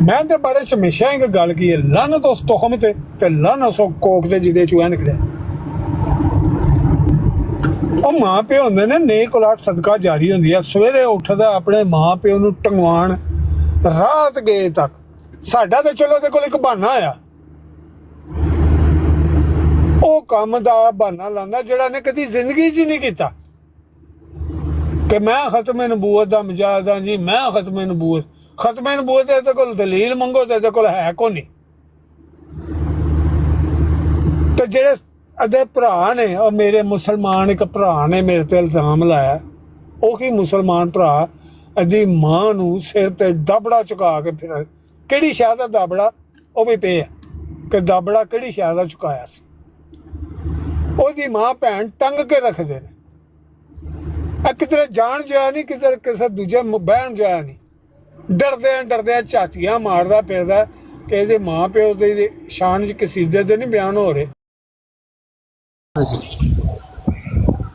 ਮੈਂ ਤੇ ਬਾਰੇ ਚ ਹਮੇਸ਼ਾ ਇੱਕ ਗੱਲ ਕੀ ਹੈ, ਲਾਨਤ ਉਸ ਤੁਖਮ ਤੇ ਲਾਨਤ ਉਸ ਕੋਕ ਤੇ ਜਿਹਦੇ ਚੋਂ ਨਿਕਲੇ। ਉਹ ਮਾਂ ਪਿਓ ਹੁੰਦੇ ਨੇ, ਨੇਕ ਔਲਾਦ ਸਦਕਾ ਜਾਰੀ ਹੁੰਦੀ ਹੈ। ਸਵੇਰੇ ਉੱਠਦਾ ਆਪਣੇ ਮਾਂ ਪਿਓ ਨੂੰ ਟੰਗਵਾਣ ਰਾਤ ਗਏ ਤੱਕ। ਸਾਡਾ ਤੇ ਚਲੋ ਉਹਦੇ ਕੋਲ ਇੱਕ ਬਹਾਨਾ ਆ, ਉਹ ਕੰਮ ਦਾ ਬਹਾਨਾ ਲਾਉਂਦਾ ਜਿਹੜਾ ਨੇ ਕਦੀ ਜ਼ਿੰਦਗੀ 'ਚ ਹੀ ਨਹੀਂ ਕੀਤਾ ਕਿ ਮੈਂ ਖਤਮ ਨਬੂਵਤ ਦਾ ਮਜਾਦ ਹਾਂ ਜੀ, ਮੈਂ ਖਤਮ ਨਬੂਵਤ। ਖਤਮ ਨਬੂਵਤ ਇਹਦੇ ਕੋਲ ਦਲੀਲ ਮੰਗੋ ਤੇ ਇਹਦੇ ਕੋਲ ਹੈ ਕੋ ਨਹੀਂ। ਤੇ ਜਿਹੜੇ ਅਦੇ ਭਰਾ ਨੇ, ਉਹ ਮੇਰੇ ਮੁਸਲਮਾਨ ਇੱਕ ਭਰਾ ਨੇ ਮੇਰੇ ਤੇ ਇਲਜ਼ਾਮ ਲਾਇਆ, ਉਹੀ ਮੁਸਲਮਾਨ ਭਰਾ ਅਦੀ ਮਾਂ ਨੂੰ ਸਿਰ ਤੇ ਦਾਬੜਾ ਚੁਕਾ ਕੇ ਫਿਰ ਕਿਹੜੀ ਸ਼ਾਹ ਦਾ ਦਾਬੜਾ ਉਹ ਵੀ ਪਿਆ ਕਿ ਦਾਬੜਾ ਕਿਹੜੀ ਸ਼ਾਹ ਦਾ ਚੁਕਾਇਆ ਸੀ। ਉਹਦੀ ਮਾਂ ਭੈਣ ਟੰਗ ਕੇ ਰੱਖਦੇ ਨੇ। ਇਹ ਕਿਧਰੇ ਜਾਣ ਜਾਇਆ ਨਹੀਂ, ਕਿਧਰੇ ਕਿਸੇ ਦੂਜੇ ਬਹਿਣ ਜਾਇਆ ਨਹੀਂ। ਡਰਦਿਆਂ ਝਾਤੀਆਂ ਮਾਰਦਾ ਫਿਰਦਾ ਕਿ ਇਹਦੇ ਮਾਂ ਪਿਓ ਦੀ ਸ਼ਾਨ 'ਚ ਕਸੀਦੇ ਤੇ ਨਹੀਂ ਬਿਆਨ ਹੋ ਰਹੇ।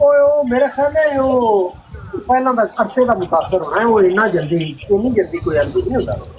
ਉਹ ਮੇਰੇ ਖਿਆਲ ਹੈ ਉਹ ਪਹਿਲਾਂ ਦਾ ਅਰਸੇ ਦਾ ਮੁਤਾਸਰ ਹੋਣਾ ਹੈ, ਉਹ ਇੰਨੀ ਜਲਦੀ ਕੋਈ ਅਰਜ਼ੀ ਨਹੀਂ ਹੁੰਦਾ।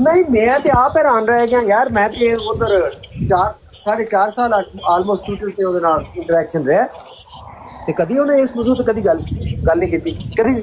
ਨਹੀਂ ਮੈਂ ਤੇ ਆਪ ਹੈਰਾਨ ਰਹਿ ਗਿਆ ਯਾਰ। ਮੈਂ ਤੇ ਉਧਰ 4.5 ਸਾਲ ਆਲਮੋਸਟ ਟੋਟਲ ਤੇ ਉਹਦੇ ਨਾਲ ਇੰਟਰੈਕਸ਼ਨ ਰਿਹਾ ਤੇ ਕਦੀ ਉਹਨੇ ਇਸ ਮੌਜੂਦ ਤੇ ਕਦੀ ਗੱਲ ਨਹੀਂ ਕੀਤੀ ਕਦੀ ਵੀ।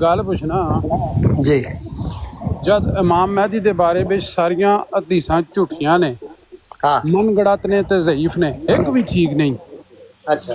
ਗੱਲ ਪੁੱਛਣਾ ਜੀ। ਜਦ ਇਮਾਮ ਮਹਿਦੀ ਦੇ ਬਾਰੇ ਵਿੱਚ ਸਾਰੀਆਂ ਹਦੀਸਾਂ ਝੂਠੀਆਂ ਨੇ, ਹਾਂ ਮਨਗੜਤ ਨੇ ਤੇ ਜ਼ਈਫ ਨੇ, ਇੱਕ ਵੀ ਠੀਕ ਨਹੀਂ। ਅੱਛਾ,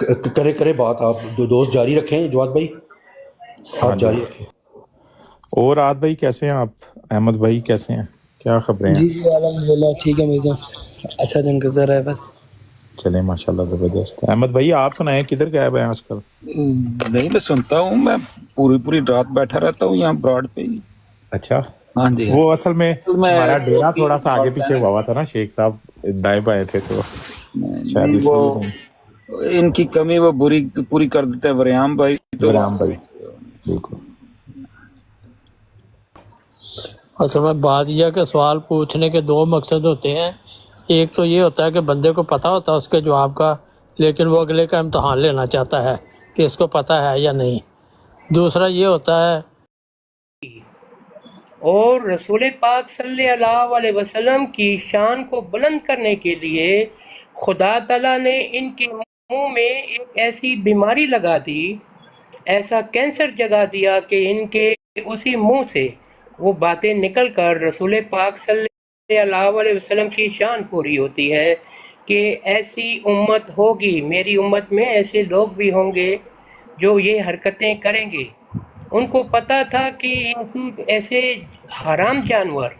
کرے بات آپ دوست جاری رکھیں جواد بھائی ہاں آپ جی جاری رکھیں اور عاد بھائی کیسے ہیں آپ احمد بھائی کیسے ہیں کیا خبریں ہیں جی جی الحمدللہ ٹھیک ہے بھائی جان اچھا دن گزر رہا ہے بس چلیں ماشاءاللہ زبردست احمد بھائی آپ سنائیں کدھر غائب ہیں آج کل نہیں میں سنتا ہوں میں پوری رات بیٹھا رہتا ہوں یہاں براڈ پہ ہی اچھا ہاں جی ہاں وہ اصل میں میں ہمارا دو ڈیرا تھوڑا تین سا آگے کالز پیچھے ہیں ہوا تھا نا شیخ صاحب دائیں بائیں تھے تو شاید نہیں اس وہ لیے نہیں ان کی کمی وہ پوری کر دیتے ہیں وریام بھائی تو ورام بھائی بالکل اصل میں بات یہ ہے کہ سوال پوچھنے کے دو مقصد ہوتے ہیں. ایک تو یہ ہوتا ہے کہ بندے کو پتہ ہوتا ہے اس کے جواب کا، لیکن وہ اگلے کا امتحان لینا چاہتا ہے کہ اس کو پتہ ہے یا نہیں. دوسرا یہ ہوتا ہے اور رسول پاک صلی اللہ علیہ وسلم کی شان کو بلند کرنے کے لیے خدا تعالیٰ نے ان کے منہ میں ایک ایسی بیماری لگا دی، ایسا کینسر جگا دیا کہ ان کے اسی منہ سے وہ باتیں نکل کر رسول پاک صلی اللہ علیہ وسلم کی شان پوری ہوتی ہے کہ ایسی امت ہوگی، میری امت میں ایسے لوگ بھی ہوں گے جو یہ حرکتیں کریں گے. ان کو پتا تھا کہ ایسے حرام جانور،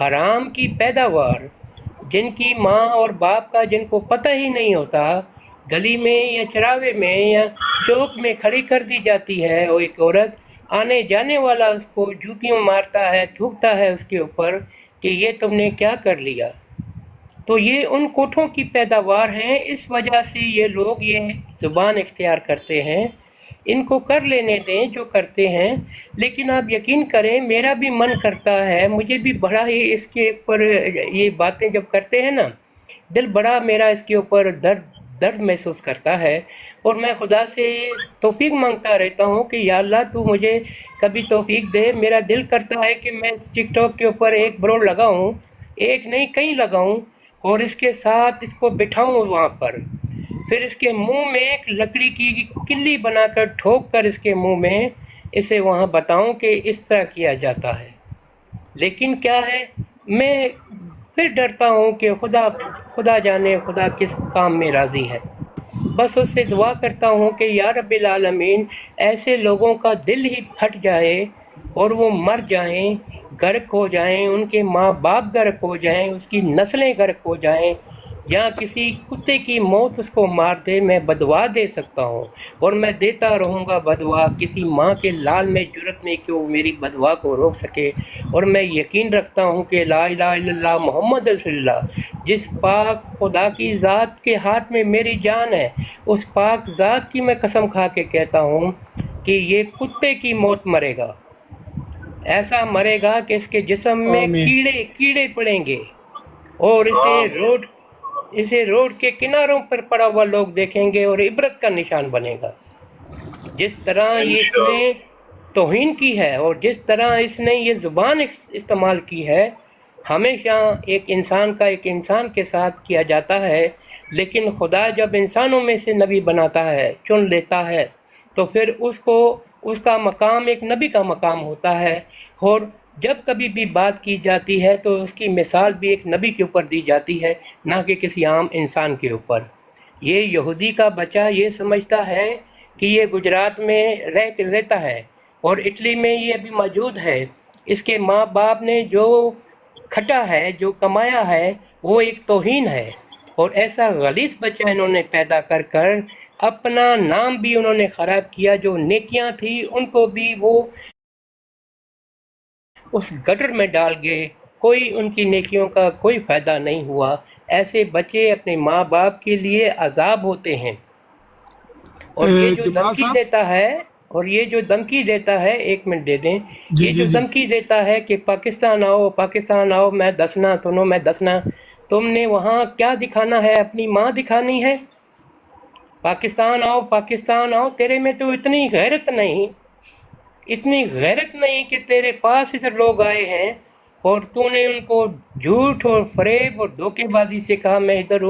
حرام کی پیداوار، جن کی ماں اور باپ کا جن کو پتہ ہی نہیں ہوتا، گلی میں یا چراوے میں یا چوک میں کھڑی کر دی جاتی ہے، اور ایک عورت آنے جانے والا اس کو جوتیوں مارتا ہے، تھوکتا ہے اس کے اوپر کہ یہ تم نے کیا کر لیا. تو یہ ان کوٹھوں کی پیداوار ہیں، اس وجہ سے یہ لوگ یہ زبان اختیار کرتے ہیں. ان کو کر لینے دیں جو کرتے ہیں، لیکن آپ یقین کریں میرا بھی من کرتا ہے، مجھے بھی بڑا ہی اس کے اوپر یہ باتیں جب کرتے ہیں نا، دل بڑا میرا اس کے اوپر درد محسوس کرتا ہے، اور میں خدا سے توفیق مانگتا رہتا ہوں کہ یا اللہ تو مجھے کبھی توفیق دے. میرا دل کرتا ہے کہ میں ٹک ٹاک کے اوپر ایک بروڈ لگاؤں، ایک نہیں کئی لگاؤں، اور اس کے ساتھ اس کو بٹھاؤں وہاں پر، پھر اس کے منہ میں ایک لکڑی کی کلی بنا کر ٹھوک کر اس کے منہ میں اسے وہاں بتاؤں کہ اس طرح کیا جاتا ہے. لیکن کیا ہے، میں پھر ڈرتا ہوں کہ خدا جانے خدا کس کام میں راضی ہے. بس اس سے دعا کرتا ہوں کہ یا رب العالمین ایسے لوگوں کا دل ہی پھٹ جائے اور وہ مر جائیں، غرق ہو جائیں، ان کے ماں باپ غرق ہو جائیں، اس کی نسلیں غرق ہو جائیں، یا کسی کتے کی موت اس کو مار دے. میں بدعا دے سکتا ہوں اور میں دیتا رہوں گا بدعا. کسی ماں کے لال میں جرت نہیں کہ وہ میری بدعا کو روک سکے. اور میں یقین رکھتا ہوں کہ لا الہ الا اللہ محمد رسول اللہ، جس پاک خدا کی ذات کے ہاتھ میں میری جان ہے، اس پاک ذات کی میں قسم کھا کے کہتا ہوں کہ یہ کتے کی موت مرے گا. ایسا مرے گا کہ اس کے جسم میں آمین. کیڑے پڑیں گے، اور اسے روڈ کے کناروں پر پڑا ہوا لوگ دیکھیں گے اور عبرت کا نشان بنے گا. جس طرح اس نے توہین کی ہے اور جس طرح اس نے یہ زبان استعمال کی ہے، ہمیشہ ایک انسان کا ایک انسان کے ساتھ کیا جاتا ہے، لیکن خدا جب انسانوں میں سے نبی بناتا ہے، چن لیتا ہے، تو پھر اس کا مقام ایک نبی کا مقام ہوتا ہے. اور جب کبھی بھی بات کی جاتی ہے تو اس کی مثال بھی ایک نبی کے اوپر دی جاتی ہے، نہ کہ کسی عام انسان کے اوپر. یہ یہودی کا بچہ یہ سمجھتا ہے کہ یہ گجرات میں رہتا ہے اور اٹلی میں یہ ابھی موجود ہے. اس کے ماں باپ نے جو کھٹا ہے، جو کمایا ہے، وہ ایک توہین ہے. اور ایسا غلیظ بچہ انہوں نے پیدا کر اپنا نام بھی انہوں نے خراب کیا. جو نیکیاں تھیں ان کو بھی وہ اس گٹر میں ڈال گئے. کوئی ان کی نیکیوں کا کوئی فائدہ نہیں ہوا. ایسے بچے اپنے ماں باپ کے لیے عذاب ہوتے ہیں. اور یہ جو جمال دھمکی صاحب دیتا ہے ایک منٹ دے دیں، جی یہ جی جو جی دھمکی دیتا ہے کہ پاکستان آؤ، میں دسنا تنو میں دسنا، تم نے وہاں کیا دکھانا ہے؟ اپنی ماں دکھانی ہے. پاکستان آؤ، تیرے میں تو اتنی غیرت نہیں کہ تیرے پاس ادھر لوگ آئے ہیں اور تو نے ان کو جھوٹ اور فریب اور دھوکے بازی سے کہا میں ادھر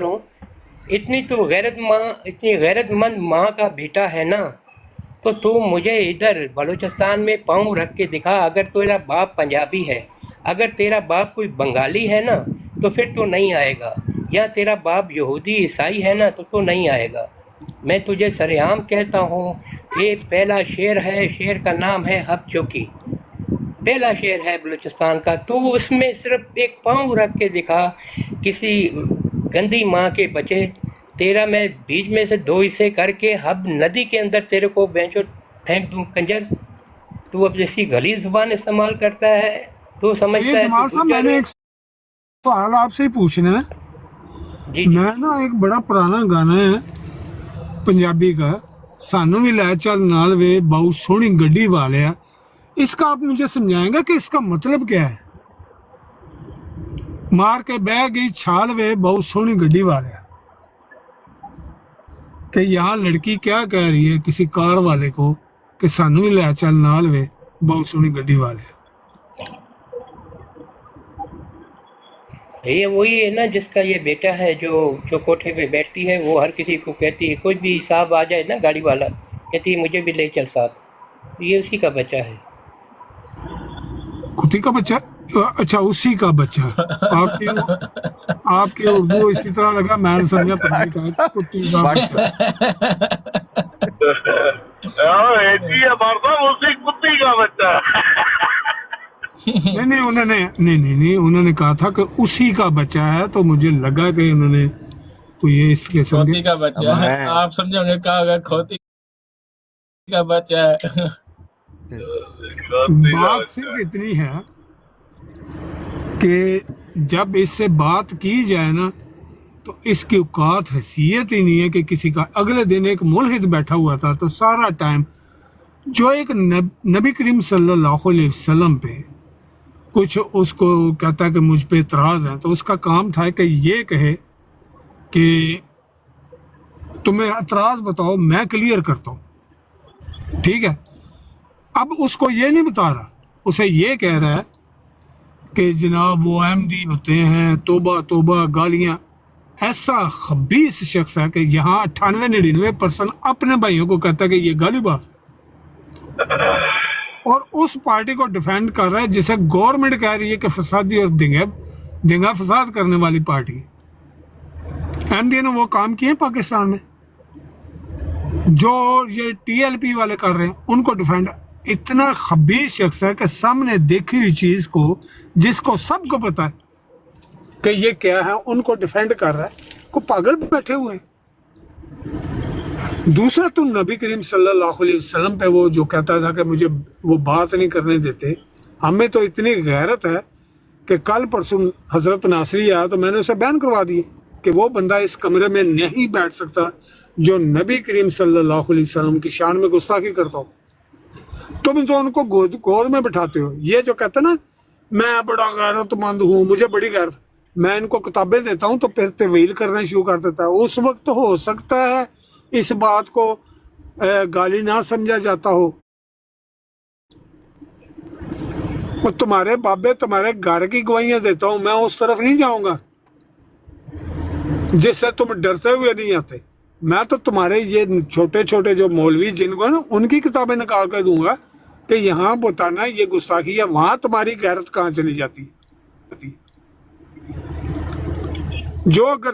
ہوں. اتنی غیرت مند ماں کا بیٹا ہے نا، تو مجھے ادھر بلوچستان میں پاؤں رکھ کے دکھا. اگر تیرا باپ پنجابی ہے، اگر تیرا باپ کوئی بنگالی ہے نا، تو پھر تو نہیں آئے گا، یا تیرا باپ یہودی عیسائی ہے نا تو نہیں آئے گا۔ میں تجھے سرعام کہتا ہوں، یہ پہلا شعر ہے، شعر کا نام ہے ہب چوکی، پہلا شعر ہے بلوچستان کا، تو اس میں صرف ایک پاؤں رکھ کے دکھا کسی گندی ماں کے بچے، تیرا میں بیچ میں سے 2 حصے کر کے ہب ندی کے اندر تیرے کو بینچو پھینک دوں کنجر۔ تو اب جیسی غلیظ زبان استعمال کرتا ہے تو سمجھتا سید ہے جمال تو صاحب، میں نے ایک سوال آپ سے ہی پوچھنا ہے۔ جی میں نا ایک بڑا پرانا گانا ہے پنجابی کا، سانو بھی لے چل نال وے بہت سونی گڈی والیا، اس کا آپ مجھے سمجھائیں گا کہ اس کا مطلب کیا ہے؟ مار کے بہ گئی چھال وے بہت سونی گڈی والیا، کہ یہاں لڑکی کیا کہہ رہی ہے کسی کار والے کو کہ سانو بھی لے چل نال وے بہت سونی گڈی والیا۔ یہ وہی ہے نا جس کا یہ بیٹا ہے جو کوٹھے پہ بیٹھتی ہے، وہ ہر کسی کو کہتی ہے، کوئی بھی صاحب آ جائے نا گاڑی والا، کہتی ہے مجھے بھی لے چل ساتھ، تو یہ اسی کا بچہ ہے۔ کتی کا بچہ؟ اچھا، اسی کا بچہ۔ آپ کی اردو اسی طرح لگا، میں نے سمجھا پتہ نہیں کہا کتی کا بچہ۔ نہیں انہوں نے کہا تھا کہ اسی کا بچہ ہے، تو مجھے لگا کہ انہوں نے کوئی یہ اس قسم کھوتی کا بچہ ہے، آپ سمجھو گے کہا گیا کھوتی کا بچہ ہے۔ بات صرف اتنی ہے کہ جب اس سے بات کی جائے نا تو اس کی اوقات حیثیت ہی نہیں ہے کہ کسی کا۔ اگلے دن ایک ملحد بیٹھا ہوا تھا، تو سارا ٹائم جو ایک نبی کریم صلی اللہ علیہ وسلم پہ کچھ اس کو کہتا ہے کہ مجھ پہ اعتراض ہے، تو اس کا کام تھا کہ یہ کہے کہ تمہیں اعتراض بتاؤ، میں کلیئر کرتا ہوں، ٹھیک ہے؟ اب اس کو یہ نہیں بتا رہا، اسے یہ کہہ رہا ہے کہ جناب وہ احمدی ہوتے ہیں، توبہ توبہ گالیاں۔ ایسا خبیث شخص ہے کہ یہاں 98-99% اپنے بھائیوں کو کہتا ہے کہ یہ گالی باز ہے، اور اس پارٹی کو ڈیفینڈ کر رہا ہے جسے گورنمنٹ کہہ رہی ہے کہ فسادی اور دنگا فساد کرنے والی پارٹی ہے۔ احمدی نے وہ کام کیے پاکستان میں جو یہ ٹی ایل پی والے کر رہے ہیں، ان کو ڈیفینڈ۔ اتنا خبیث شخص ہے کہ سامنے دیکھی ہوئی چیز کو، جس کو سب کو پتا ہے کہ یہ کیا ہے، ان کو ڈیفینڈ کر رہا ہے، کو پاگل بیٹھے ہوئے ہیں۔ دوسرا، تو نبی کریم صلی اللہ علیہ وسلم پہ وہ جو کہتا تھا کہ مجھے وہ بات نہیں کرنے دیتے، ہمیں تو اتنی غیرت ہے کہ کل پرسوں حضرت ناصری آیا تو میں نے اسے بیان کروا دی کہ وہ بندہ اس کمرے میں نہیں بیٹھ سکتا جو نبی کریم صلی اللہ علیہ وسلم کی شان میں گستاخی کرتا ہو۔ تم تو ان کو گود میں بٹھاتے ہو۔ یہ جو کہتا نا میں بڑا غیرت مند ہوں، مجھے بڑی غیرت، میں ان کو کتابیں دیتا ہوں تو پھر تویل کرنا شروع کر دیتا ہے۔ اس وقت ہو سکتا ہے اس بات کو گالی نہ سمجھا جاتا ہو، اور تمہارے بابے تمہارے گھر کی گواہیاں دیتا ہوں، میں اس طرف نہیں جاؤں گا جس سے تم ڈرتے ہوئے نہیں آتے۔ میں تو تمہارے یہ چھوٹے چھوٹے جو مولوی جن کو نا، ان کی کتابیں نکال کر دوں گا کہ یہاں بتانا یہ گستاخی ہے، وہاں تمہاری غیرت کہاں چلی جاتی۔ جو اگر